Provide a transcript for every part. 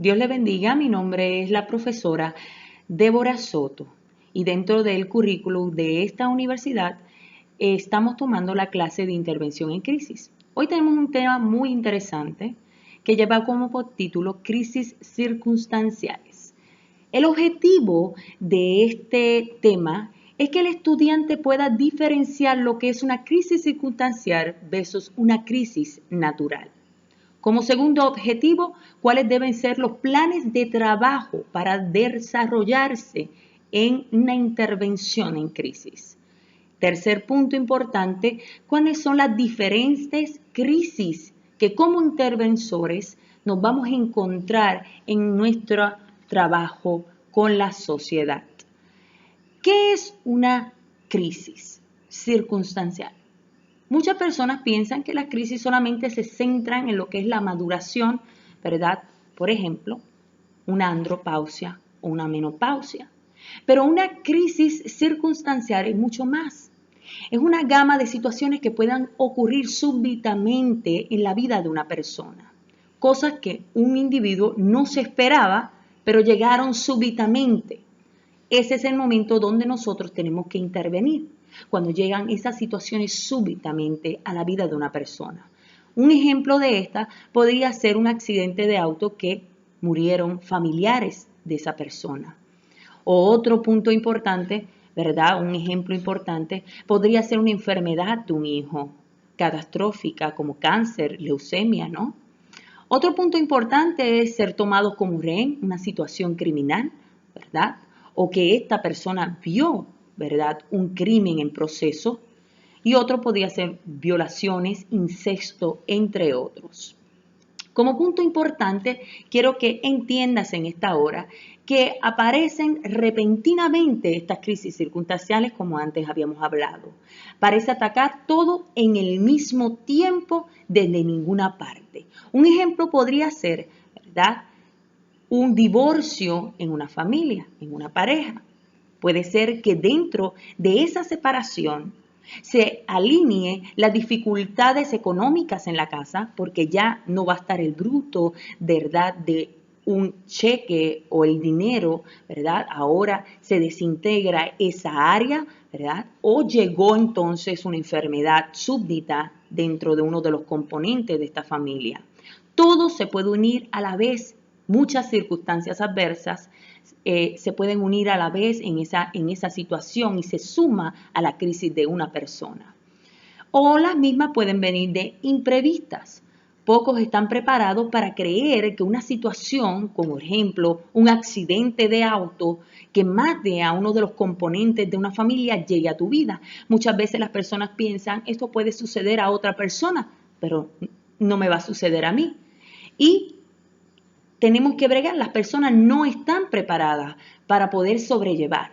Dios le bendiga, mi nombre es la profesora Débora Soto y dentro del currículum de esta universidad estamos tomando la clase de intervención en crisis. Hoy tenemos un tema muy interesante que lleva como título Crisis circunstanciales. El objetivo de este tema es que el estudiante pueda diferenciar lo que es una crisis circunstancial versus una crisis natural. Como segundo objetivo, cuáles deben ser los planes de trabajo para desarrollarse en una intervención en crisis. Tercer punto importante, cuáles son las diferentes crisis que como intervensores nos vamos a encontrar en nuestro trabajo con la sociedad. ¿Qué es una crisis circunstancial? Muchas personas piensan que las crisis solamente se centran en lo que es la maduración, ¿verdad? Por ejemplo, una andropausia o una menopausia. Pero una crisis circunstancial es mucho más. Es una gama de situaciones que puedan ocurrir súbitamente en la vida de una persona. Cosas que un individuo no se esperaba, pero llegaron súbitamente. Ese es el momento donde nosotros tenemos que intervenir, cuando llegan esas situaciones súbitamente a la vida de una persona. Un ejemplo de esta podría ser un accidente de auto que murieron familiares de esa persona. O otro punto importante, ¿verdad? Un ejemplo importante podría ser una enfermedad de un hijo, catastrófica como cáncer, leucemia, ¿no? Otro punto importante es ser tomado como rehén, una situación criminal, ¿verdad? O que esta persona vio, ¿verdad?, un crimen en proceso. Y otro podría ser violaciones, incesto, entre otros. Como punto importante, quiero que entiendas en esta hora que aparecen repentinamente estas crisis circunstanciales como antes habíamos hablado. Parece atacar todo en el mismo tiempo desde ninguna parte. Un ejemplo podría ser, ¿verdad?, un divorcio en una familia, en una pareja. Puede ser que dentro de esa separación se alinee las dificultades económicas en la casa, porque ya no va a estar el bruto, ¿verdad?, de un cheque o el dinero, ¿verdad? Ahora se desintegra esa área, ¿verdad? O llegó entonces una enfermedad súbita dentro de uno de los componentes de esta familia. Todo se puede unir a la vez. Muchas circunstancias adversas se pueden unir a la vez en esa situación y se suma a la crisis de una persona. O las mismas pueden venir de imprevistas. Pocos están preparados para creer que una situación, como ejemplo un accidente de auto, que mate a uno de los componentes de una familia, llegue a tu vida. Muchas veces las personas piensan, esto puede suceder a otra persona, pero no me va a suceder a mí. Y tenemos que bregar, las personas no están preparadas para poder sobrellevar.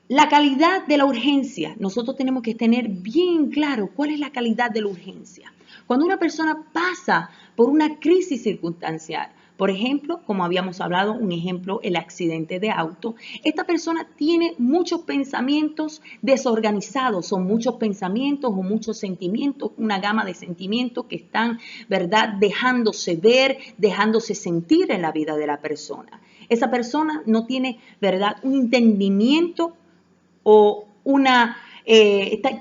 La calidad de la urgencia, nosotros tenemos que tener bien claro cuál es la calidad de la urgencia. Cuando una persona pasa por una crisis circunstancial, por ejemplo, como habíamos hablado, un ejemplo, el accidente de auto, esta persona tiene muchos pensamientos desorganizados, son muchos pensamientos o muchos sentimientos, una gama de sentimientos que están, ¿verdad?, dejándose ver, dejándose sentir en la vida de la persona. Esa persona no tiene, ¿verdad?, un entendimiento o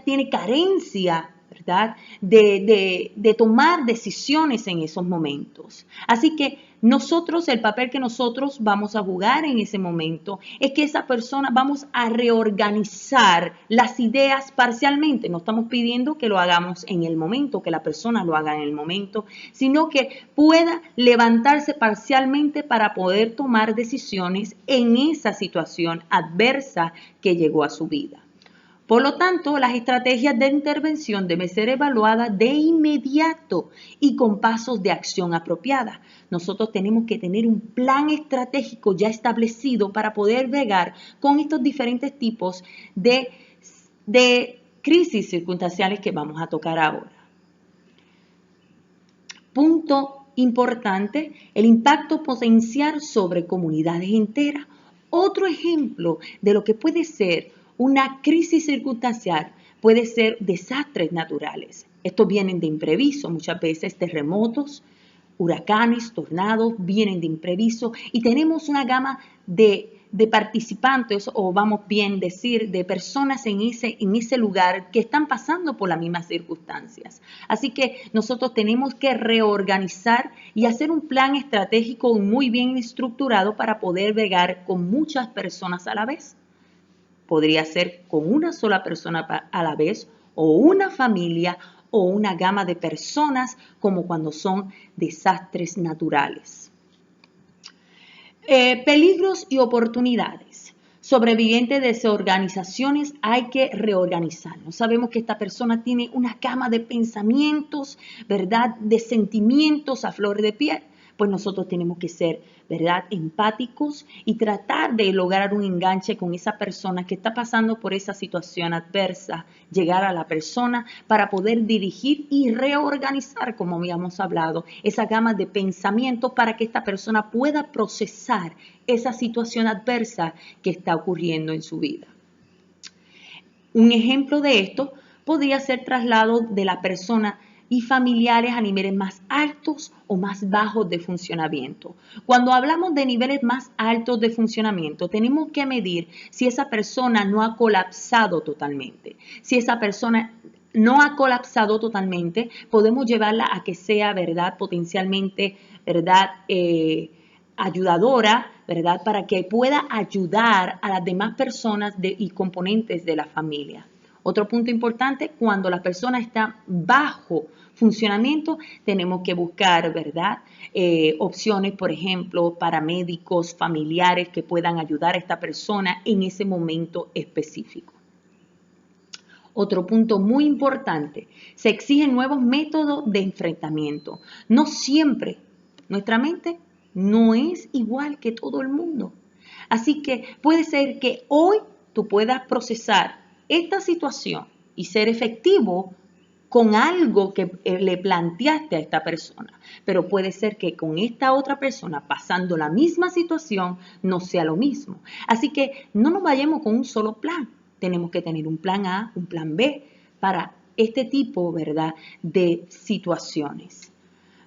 tiene carencia, ¿verdad?, de tomar decisiones en esos momentos. Así que el papel que nosotros vamos a jugar en ese momento es que esa persona vamos a reorganizar las ideas parcialmente. No estamos pidiendo que lo hagamos en el momento, que la persona lo haga en el momento, sino que pueda levantarse parcialmente para poder tomar decisiones en esa situación adversa que llegó a su vida. Por lo tanto, las estrategias de intervención deben ser evaluadas de inmediato y con pasos de acción apropiada. Nosotros tenemos que tener un plan estratégico ya establecido para poder bregar con estos diferentes tipos de crisis circunstanciales que vamos a tocar ahora. Punto importante, el impacto potencial sobre comunidades enteras. Otro ejemplo de lo que puede ser una crisis circunstancial puede ser desastres naturales. Estos vienen de imprevisto, muchas veces terremotos, huracanes, tornados, vienen de imprevisto y tenemos una gama de participantes, o vamos bien decir, de personas en ese lugar que están pasando por las mismas circunstancias. Así que nosotros tenemos que reorganizar y hacer un plan estratégico muy bien estructurado para poder bregar con muchas personas a la vez. Podría ser con una sola persona a la vez, o una familia, o una gama de personas, como cuando son desastres naturales. Peligros y oportunidades. Sobrevivientes de desorganizaciones, hay que reorganizarnos. Sabemos que esta persona tiene una gama de pensamientos, ¿verdad? De sentimientos a flor de piel. Pues nosotros tenemos que ser, ¿verdad?, empáticos y tratar de lograr un enganche con esa persona que está pasando por esa situación adversa, llegar a la persona para poder dirigir y reorganizar, como habíamos hablado, esa gama de pensamientos para que esta persona pueda procesar esa situación adversa que está ocurriendo en su vida. Un ejemplo de esto podría ser traslado de la persona y familiares a niveles más altos o más bajos de funcionamiento. Cuando hablamos de niveles más altos de funcionamiento, tenemos que medir si esa persona no ha colapsado totalmente. Si esa persona no ha colapsado totalmente, podemos llevarla a que sea, ¿verdad?, potencialmente, ¿verdad?, ayudadora, ¿verdad?, para que pueda ayudar a las demás personas y componentes de la familia. Otro punto importante, cuando la persona está bajo funcionamiento, tenemos que buscar, ¿verdad?, opciones, por ejemplo, para médicos, familiares que puedan ayudar a esta persona en ese momento específico. Otro punto muy importante, se exigen nuevos métodos de enfrentamiento. No siempre nuestra mente no es igual que todo el mundo. Así que puede ser que hoy tú puedas procesar esta situación y ser efectivo con algo que le planteaste a esta persona. Pero puede ser que con esta otra persona pasando la misma situación no sea lo mismo. Así que no nos vayamos con un solo plan. Tenemos que tener un plan A, un plan B para este tipo, ¿verdad?, de situaciones.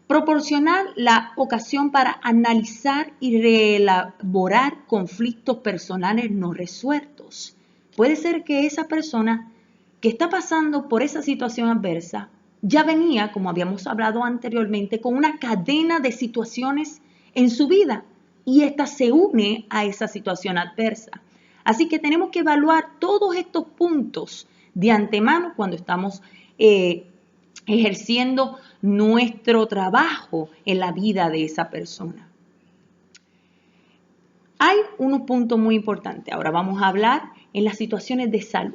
Proporcionar la ocasión para analizar y reelaborar conflictos personales no resueltos. Puede ser que esa persona que está pasando por esa situación adversa ya venía, como habíamos hablado anteriormente, con una cadena de situaciones en su vida y esta se une a esa situación adversa. Así que tenemos que evaluar todos estos puntos de antemano cuando estamos ejerciendo nuestro trabajo en la vida de esa persona. Hay unos puntos muy importantes. Ahora vamos a hablar en las situaciones de salud.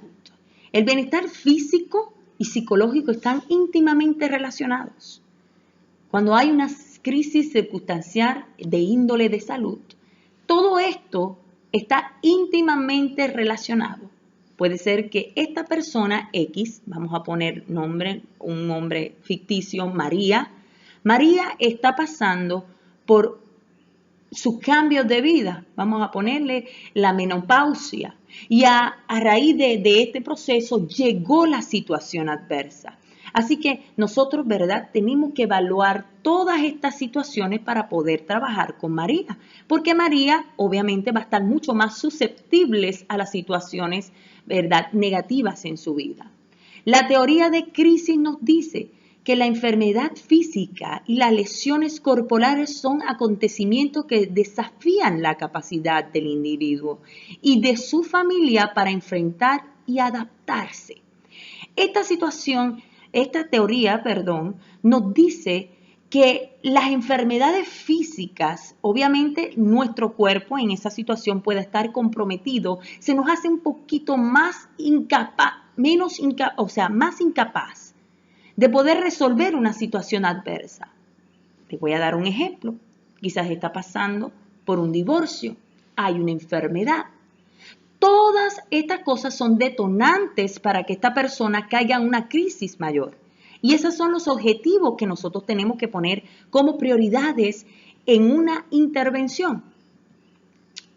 El bienestar físico y psicológico están íntimamente relacionados. Cuando hay una crisis circunstancial de índole de salud, todo esto está íntimamente relacionado. Puede ser que esta persona X, vamos a poner un nombre ficticio, María está pasando por sus cambios de vida, vamos a ponerle la menopausia, y a raíz de este proceso llegó la situación adversa. Así que nosotros, ¿verdad?, tenemos que evaluar todas estas situaciones para poder trabajar con María, porque María obviamente va a estar mucho más susceptible a las situaciones, ¿verdad?, negativas en su vida. La teoría de crisis nos dice que la enfermedad física y las lesiones corporales son acontecimientos que desafían la capacidad del individuo y de su familia para enfrentar y adaptarse. Esta teoría, nos dice que las enfermedades físicas, obviamente nuestro cuerpo en esa situación puede estar comprometido, se nos hace un poquito más más incapaz de poder resolver una situación adversa. Te voy a dar un ejemplo. Quizás está pasando por un divorcio, hay una enfermedad. Todas estas cosas son detonantes para que esta persona caiga en una crisis mayor. Y esos son los objetivos que nosotros tenemos que poner como prioridades en una intervención.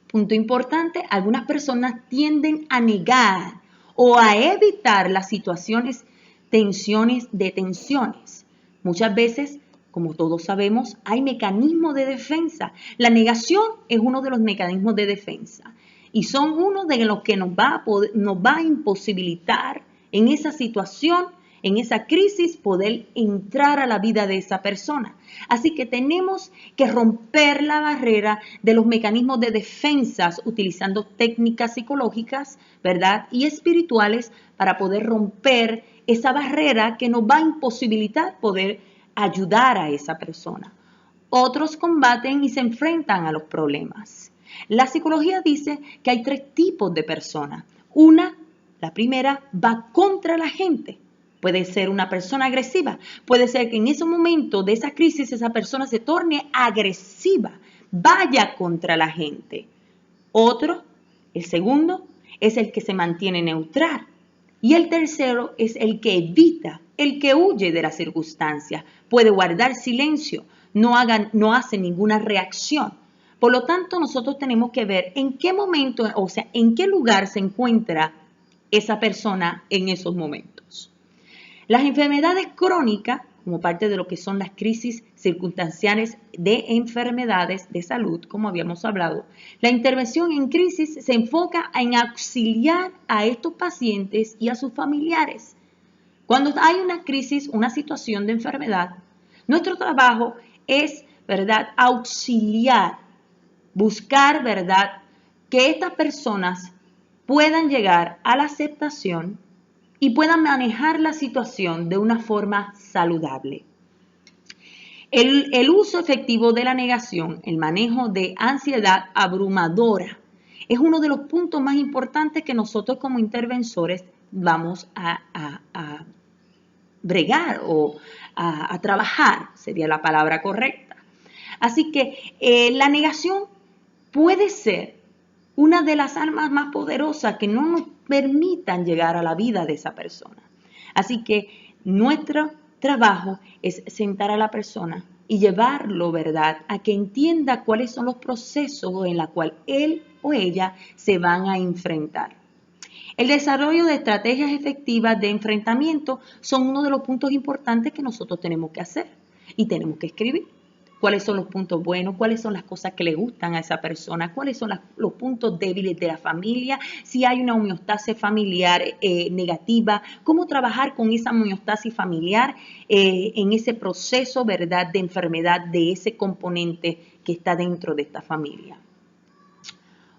Punto importante, algunas personas tienden a negar o a evitar las situaciones de tensiones. Muchas veces como todos sabemos, hay mecanismos de defensa. La negación es uno de los mecanismos de defensa y son uno de los que nos va a imposibilitar en esa situación, en esa crisis, poder entrar a la vida de esa persona. Así que tenemos que romper la barrera de los mecanismos de defensas utilizando técnicas psicológicas, ¿verdad? Y espirituales para poder romper esa barrera que nos va a imposibilitar poder ayudar a esa persona. Otros combaten y se enfrentan a los problemas. La psicología dice que hay 3 tipos de personas. La primera, va contra la gente. Puede ser una persona agresiva. Puede ser que en ese momento de esa crisis esa persona se torne agresiva, vaya contra la gente. El segundo, es el que se mantiene neutral. Y el tercero es el que evita, el que huye de las circunstancias. Puede guardar silencio, no hace ninguna reacción. Por lo tanto, nosotros tenemos que ver en qué momento, o sea, en qué lugar se encuentra esa persona en esos momentos. Las enfermedades crónicas, como parte de lo que son las crisis circunstanciales de enfermedades de salud, como habíamos hablado, la intervención en crisis se enfoca en auxiliar a estos pacientes y a sus familiares. Cuando hay una crisis, una situación de enfermedad, nuestro trabajo es, ¿verdad?, auxiliar, buscar, ¿verdad?, que estas personas puedan llegar a la aceptación y puedan manejar la situación de una forma saludable. El uso efectivo de la negación, el manejo de ansiedad abrumadora, es uno de los puntos más importantes que nosotros como intervensores vamos a bregar o a trabajar, sería la palabra correcta. Así que la negación puede ser una de las armas más poderosas que no nos permitan llegar a la vida de esa persona. Así que nuestro trabajo es sentar a la persona y llevarlo, ¿verdad?, a que entienda cuáles son los procesos en los cuales él o ella se van a enfrentar. El desarrollo de estrategias efectivas de enfrentamiento son uno de los puntos importantes que nosotros tenemos que hacer y tenemos que escribir. ¿Cuáles son los puntos buenos? ¿Cuáles son las cosas que le gustan a esa persona? ¿Cuáles son los puntos débiles de la familia? Si hay una homeostasis familiar negativa, ¿cómo trabajar con esa homeostasis familiar en ese proceso, ¿verdad?, de enfermedad de ese componente que está dentro de esta familia?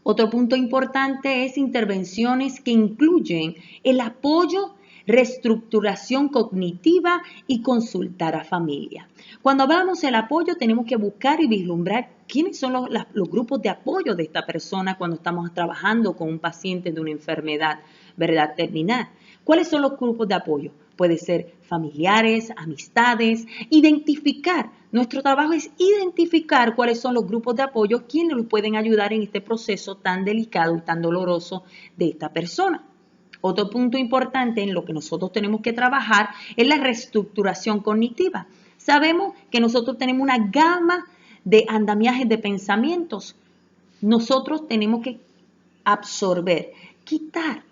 Otro punto importante es intervenciones que incluyen el apoyo, reestructuración cognitiva y consultar a familia. Cuando hablamos del apoyo, tenemos que buscar y vislumbrar quiénes son los grupos de apoyo de esta persona cuando estamos trabajando con un paciente de una enfermedad, ¿verdad?, terminal. ¿Cuáles son los grupos de apoyo? Puede ser familiares, amistades, identificar. Nuestro trabajo es identificar cuáles son los grupos de apoyo, quienes nos pueden ayudar en este proceso tan delicado y tan doloroso de esta persona. Otro punto importante en lo que nosotros tenemos que trabajar es la reestructuración cognitiva. Sabemos que nosotros tenemos una gama de andamiajes de pensamientos. Nosotros tenemos que absorber, quitar,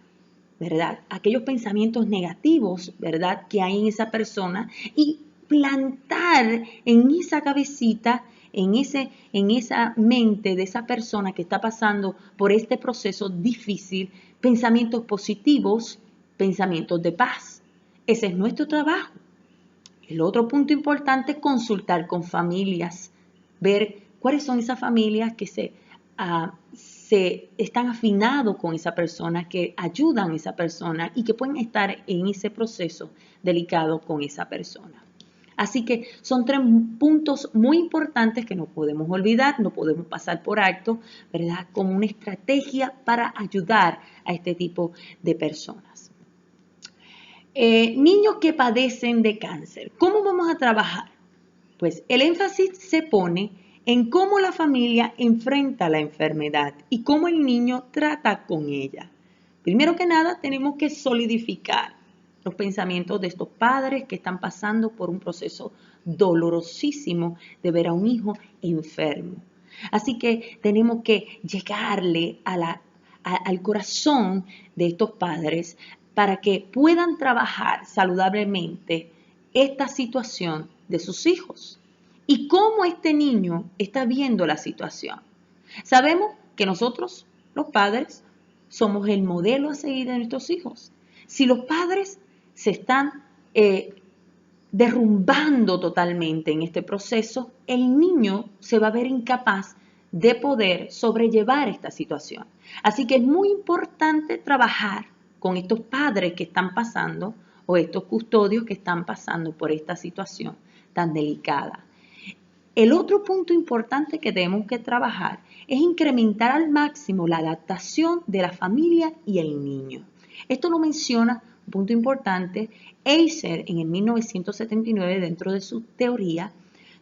¿verdad?, aquellos pensamientos negativos, ¿verdad?, que hay en esa persona y plantar en esa cabecita, en esa mente de esa persona que está pasando por este proceso difícil, pensamientos positivos, pensamientos de paz. Ese es nuestro trabajo. El otro punto importante es consultar con familias, ver cuáles son esas familias que se están afinados con esa persona, que ayudan a esa persona y que pueden estar en ese proceso delicado con esa persona. Así que son 3 puntos muy importantes que no podemos olvidar, no podemos pasar por alto, ¿verdad?, como una estrategia para ayudar a este tipo de personas. Niños que padecen de cáncer, ¿cómo vamos a trabajar? Pues el énfasis se pone en cómo la familia enfrenta la enfermedad y cómo el niño trata con ella. Primero que nada, tenemos que solidificar los pensamientos de estos padres que están pasando por un proceso dolorosísimo de ver a un hijo enfermo. Así que tenemos que llegarle al corazón de estos padres para que puedan trabajar saludablemente esta situación de sus hijos. y cómo este niño está viendo la situación. Sabemos que nosotros, los padres, somos el modelo a seguir de nuestros hijos. Si los padres se están derrumbando totalmente en este proceso, el niño se va a ver incapaz de poder sobrellevar esta situación. Así que es muy importante trabajar con estos padres que están pasando o estos custodios que están pasando por esta situación tan delicada. El otro punto importante que tenemos que trabajar es incrementar al máximo la adaptación de la familia y el niño. Esto lo menciona, un punto importante, Eiser en el 1979 dentro de su teoría,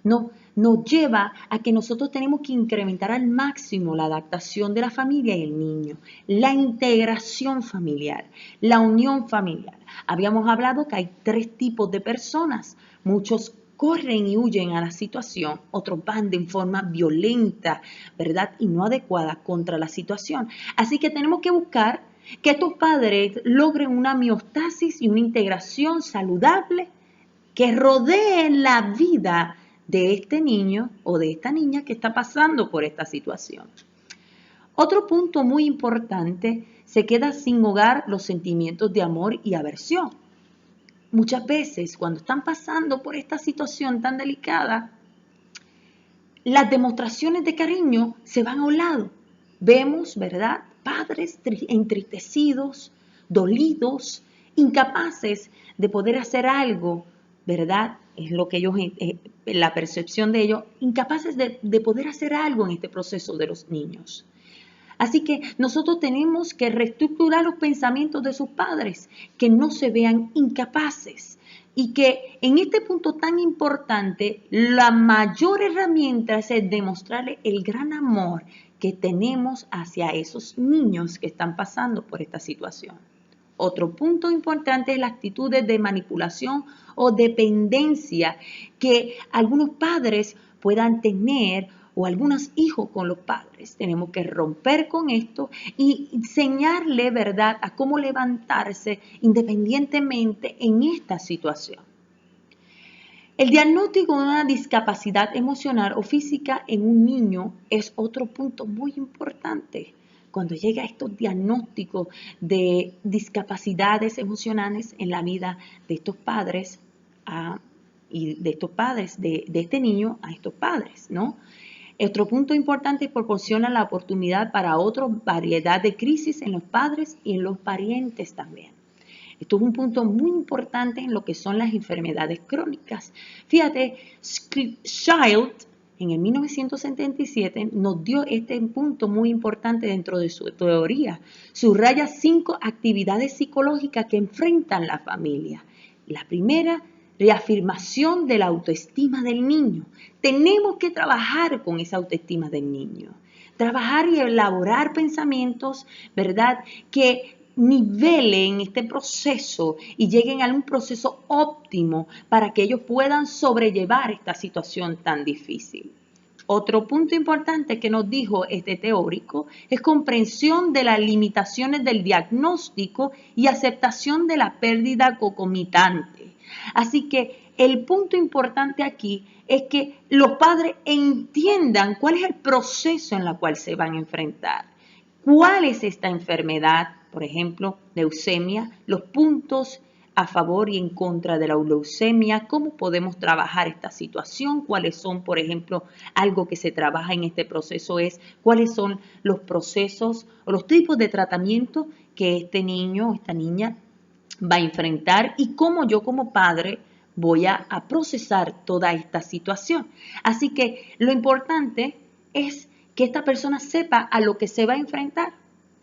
nos lleva a que nosotros tenemos que incrementar al máximo la adaptación de la familia y el niño, la integración familiar, la unión familiar. Habíamos hablado que hay 3 tipos de personas, muchos corren y huyen a la situación, otros van de forma violenta, ¿verdad? Y no adecuada contra la situación. Así que tenemos que buscar que estos padres logren una homeostasis y una integración saludable que rodee la vida de este niño o de esta niña que está pasando por esta situación. Otro punto muy importante, se queda sin hogar los sentimientos de amor y aversión. Muchas veces, cuando están pasando por esta situación tan delicada, las demostraciones de cariño se van a un lado. Vemos, ¿verdad?, padres entristecidos, dolidos, incapaces de poder hacer algo, ¿verdad? Es lo que ellos, la percepción de ellos, incapaces de poder hacer algo en este proceso de los niños. Así que nosotros tenemos que reestructurar los pensamientos de sus padres, que no se vean incapaces y que en este punto tan importante, la mayor herramienta es demostrarle el gran amor que tenemos hacia esos niños que están pasando por esta situación. Otro punto importante es las actitudes de manipulación o dependencia que algunos padres puedan tener o algunos hijos con los padres. Tenemos que romper con esto y enseñarle, ¿verdad?, a cómo levantarse independientemente en esta situación. El diagnóstico de una discapacidad emocional o física en un niño es otro punto muy importante. Cuando llega a estos diagnósticos de discapacidades emocionales en la vida de estos padres y de estos padres, de este niño a estos padres, ¿no? Otro punto importante es proporciona la oportunidad para otra variedad de crisis en los padres y en los parientes también. Esto es un punto muy importante en lo que son las enfermedades crónicas. Fíjate, Child en el 1977 nos dio este punto muy importante dentro de su teoría. Subraya 5 actividades psicológicas que enfrentan la familia. La primera, reafirmación de la autoestima del niño. Tenemos que trabajar con esa autoestima del niño. Trabajar y elaborar pensamientos, ¿verdad?, que nivelen este proceso y lleguen a un proceso óptimo para que ellos puedan sobrellevar esta situación tan difícil. Otro punto importante que nos dijo este teórico es comprensión de las limitaciones del diagnóstico y aceptación de la pérdida concomitante. Así que el punto importante aquí es que los padres entiendan cuál es el proceso en el cual se van a enfrentar. ¿Cuál es esta enfermedad? Por ejemplo, leucemia, los puntos a favor y en contra de la leucemia, cómo podemos trabajar esta situación, cuáles son, por ejemplo, algo que se trabaja en este proceso es cuáles son los procesos o los tipos de tratamiento que este niño o esta niña va a enfrentar y cómo yo como padre voy a procesar toda esta situación. Así que lo importante es que esta persona sepa a lo que se va a enfrentar.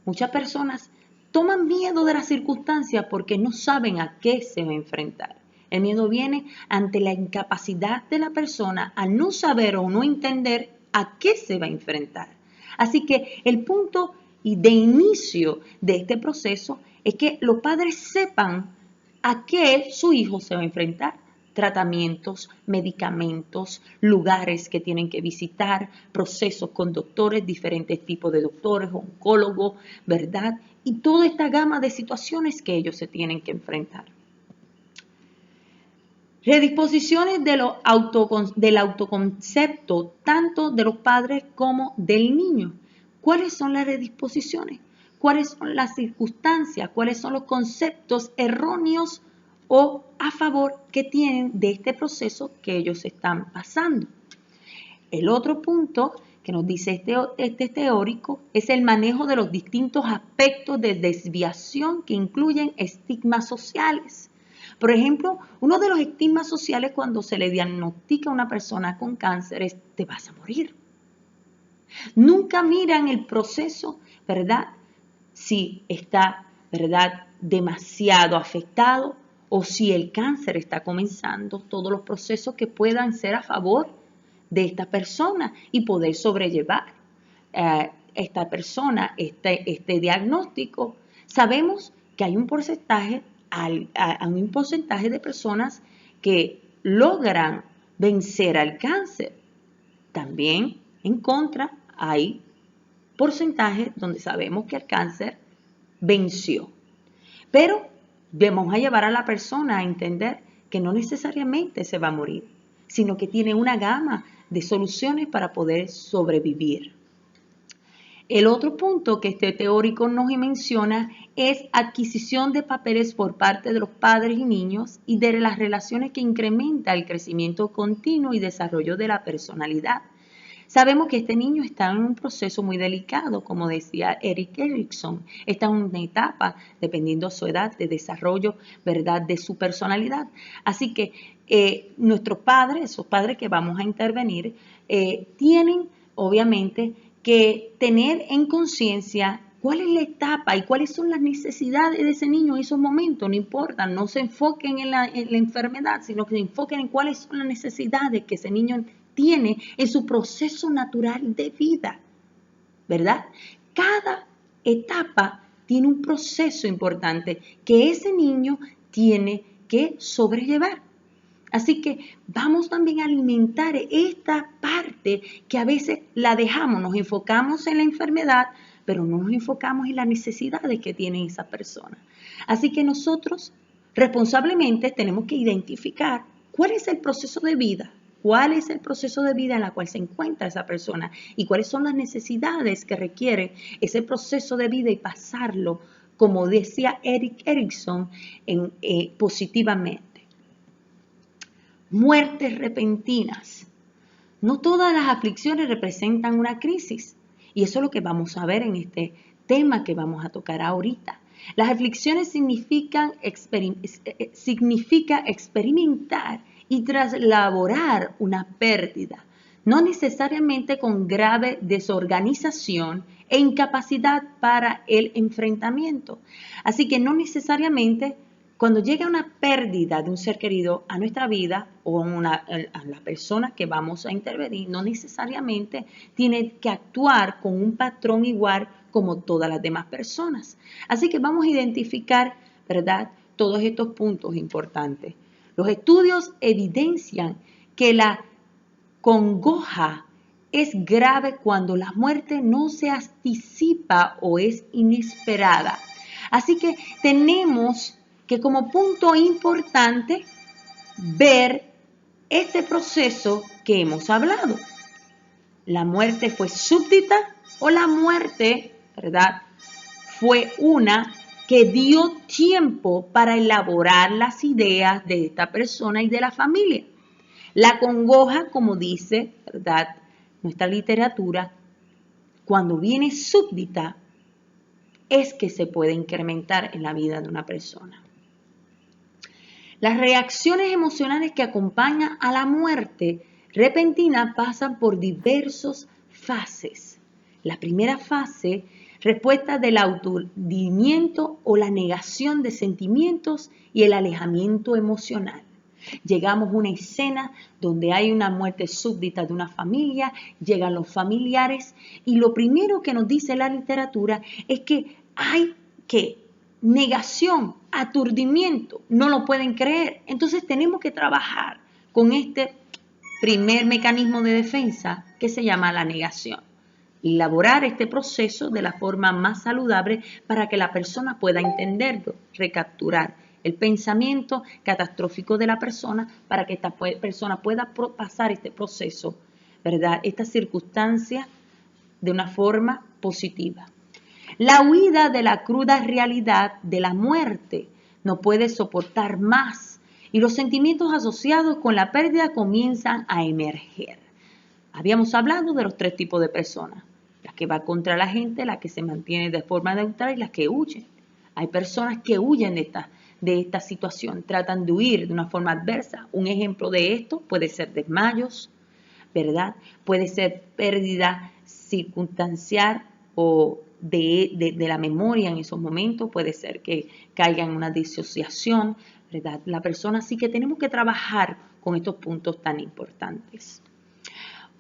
Muchas personas toman miedo de las circunstancias porque no saben a qué se va a enfrentar. El miedo viene ante la incapacidad de la persona a no saber o no entender a qué se va a enfrentar. Así que el punto de inicio de este proceso es que los padres sepan a qué su hijo se va a enfrentar. Tratamientos, medicamentos, lugares que tienen que visitar, procesos con doctores, diferentes tipos de doctores, oncólogos, ¿verdad? Y toda esta gama de situaciones que ellos se tienen que enfrentar. Redisposiciones del autoconcepto, tanto de los padres como del niño. ¿Cuáles son las redisposiciones? ¿Cuáles son las circunstancias? ¿Cuáles son los conceptos erróneos o a favor que tienen de este proceso que ellos están pasando? El otro punto que nos dice este teórico es el manejo de los distintos aspectos de desviación que incluyen estigmas sociales. Por ejemplo, uno de los estigmas sociales cuando se le diagnostica a una persona con cáncer es: te vas a morir. Nunca miran el proceso, ¿verdad? Si está, ¿verdad?, demasiado afectado o si el cáncer está comenzando, todos los procesos que puedan ser a favor de esta persona y poder sobrellevar esta persona, este diagnóstico. Sabemos que hay un porcentaje de personas que logran vencer al cáncer. También en contra hay porcentajes donde sabemos que el cáncer venció. Pero vamos a llevar a la persona a entender que no necesariamente se va a morir, sino que tiene una gama de soluciones para poder sobrevivir. El otro punto que este teórico nos menciona es adquisición de papeles por parte de los padres y niños y de las relaciones que incrementa el crecimiento continuo y desarrollo de la personalidad. Sabemos que este niño está en un proceso muy delicado, como decía Erik Erikson. Está en una etapa, dependiendo de su edad, de desarrollo, ¿verdad?, de su personalidad. Así que nuestros padres, esos padres que vamos a intervenir, tienen obviamente que tener en conciencia cuál es la etapa y cuáles son las necesidades de ese niño en esos momentos. No importa, no se enfoquen en la enfermedad, sino que se enfoquen en cuáles son las necesidades que ese niño tiene en su proceso natural de vida, ¿verdad? Cada etapa tiene un proceso importante que ese niño tiene que sobrellevar. Así que vamos también a alimentar esta parte que a veces la dejamos, nos enfocamos en la enfermedad, pero no nos enfocamos en las necesidades que tiene esa persona. Así que nosotros responsablemente tenemos que identificar cuál es el proceso de vida, cuál es el proceso de vida en el cual se encuentra esa persona y cuáles son las necesidades que requiere ese proceso de vida y pasarlo, como decía Erik Erikson, positivamente. Muertes repentinas. No todas las aflicciones representan una crisis y eso es lo que vamos a ver en este tema que vamos a tocar ahorita. Las aflicciones significa experimentar y traslaborar una pérdida, no necesariamente con grave desorganización e incapacidad para el enfrentamiento. Así que no necesariamente cuando llega una pérdida de un ser querido a nuestra vida o a la persona que vamos a intervenir, no necesariamente tiene que actuar con un patrón igual como todas las demás personas. Así que vamos a identificar, ¿verdad?, todos estos puntos importantes. Los estudios evidencian que la congoja es grave cuando la muerte no se anticipa o es inesperada. Así que tenemos que como punto importante ver este proceso que hemos hablado. La muerte fue súbdita o la muerte, ¿verdad?, fue una que dio tiempo para elaborar las ideas de esta persona y de la familia. La congoja, como dice, ¿verdad?, nuestra literatura, cuando viene súbdita, es que se puede incrementar en la vida de una persona. Las reacciones emocionales que acompañan a la muerte repentina pasan por diversas fases. La primera fase, respuesta del aturdimiento o la negación de sentimientos y el alejamiento emocional. Llegamos a una escena donde hay una muerte súbdita de una familia, llegan los familiares y lo primero que nos dice la literatura es que hay negación, aturdimiento, no lo pueden creer. Entonces tenemos que trabajar con este primer mecanismo de defensa que se llama la negación. Elaborar este proceso de la forma más saludable para que la persona pueda entenderlo, recapturar el pensamiento catastrófico de la persona para que esta persona pueda pasar este proceso, ¿verdad? Esta circunstancia de una forma positiva. La huida de la cruda realidad de la muerte no puede soportar más y los sentimientos asociados con la pérdida comienzan a emerger. Habíamos hablado de los 3 tipos de personas, las que van contra la gente, las que se mantienen de forma neutral y las que huyen. Hay personas que huyen de esta situación, tratan de huir de una forma adversa. Un ejemplo de esto puede ser desmayos, ¿verdad? Puede ser pérdida circunstancial o de la memoria en esos momentos, puede ser que caiga en una disociación, ¿verdad? La persona sí que tenemos que trabajar con estos puntos tan importantes.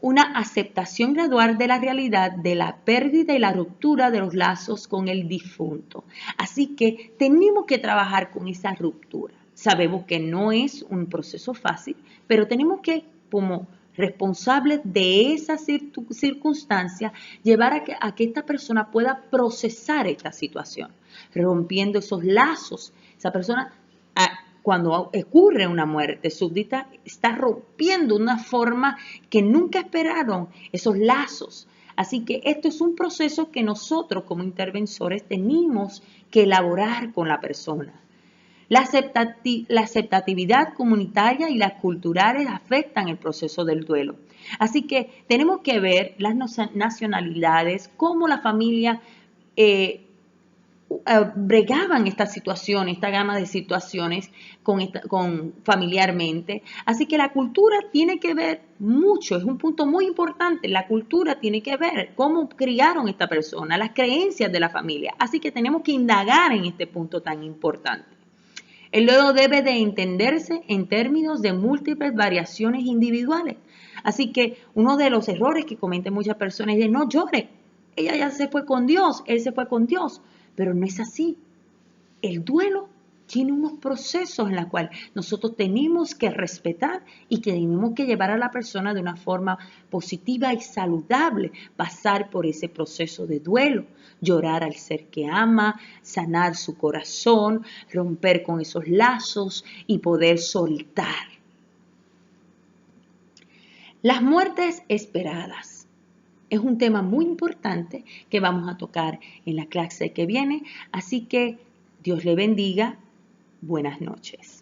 Una aceptación gradual de la realidad de la pérdida y la ruptura de los lazos con el difunto. Así que tenemos que trabajar con esa ruptura. Sabemos que no es un proceso fácil, pero tenemos que, como responsables de esa circunstancia, llevar a que esta persona pueda procesar esta situación, rompiendo esos lazos. Esa persona, cuando ocurre una muerte súbdita, está rompiendo de una forma que nunca esperaron esos lazos. Así que esto es un proceso que nosotros como intervensores tenemos que elaborar con la persona. La aceptatividad comunitaria y las culturales afectan el proceso del duelo. Así que tenemos que ver las nacionalidades, cómo la familia bregaban esta situación, esta gama de situaciones con familiarmente. Así que la cultura tiene que ver mucho, es un punto muy importante. La cultura tiene que ver cómo criaron esta persona, las creencias de la familia. Así que tenemos que indagar en este punto tan importante. El duelo debe de entenderse en términos de múltiples variaciones individuales. Así que uno de los errores que cometen muchas personas es de no llore. Ella ya se fue con Dios, él se fue con Dios. Pero no es así. El duelo tiene unos procesos en los cuales nosotros tenemos que respetar y que tenemos que llevar a la persona de una forma positiva y saludable, pasar por ese proceso de duelo, llorar al ser que ama, sanar su corazón, romper con esos lazos y poder soltar. Las muertes esperadas. Es un tema muy importante que vamos a tocar en la clase que viene, así que Dios le bendiga. Buenas noches.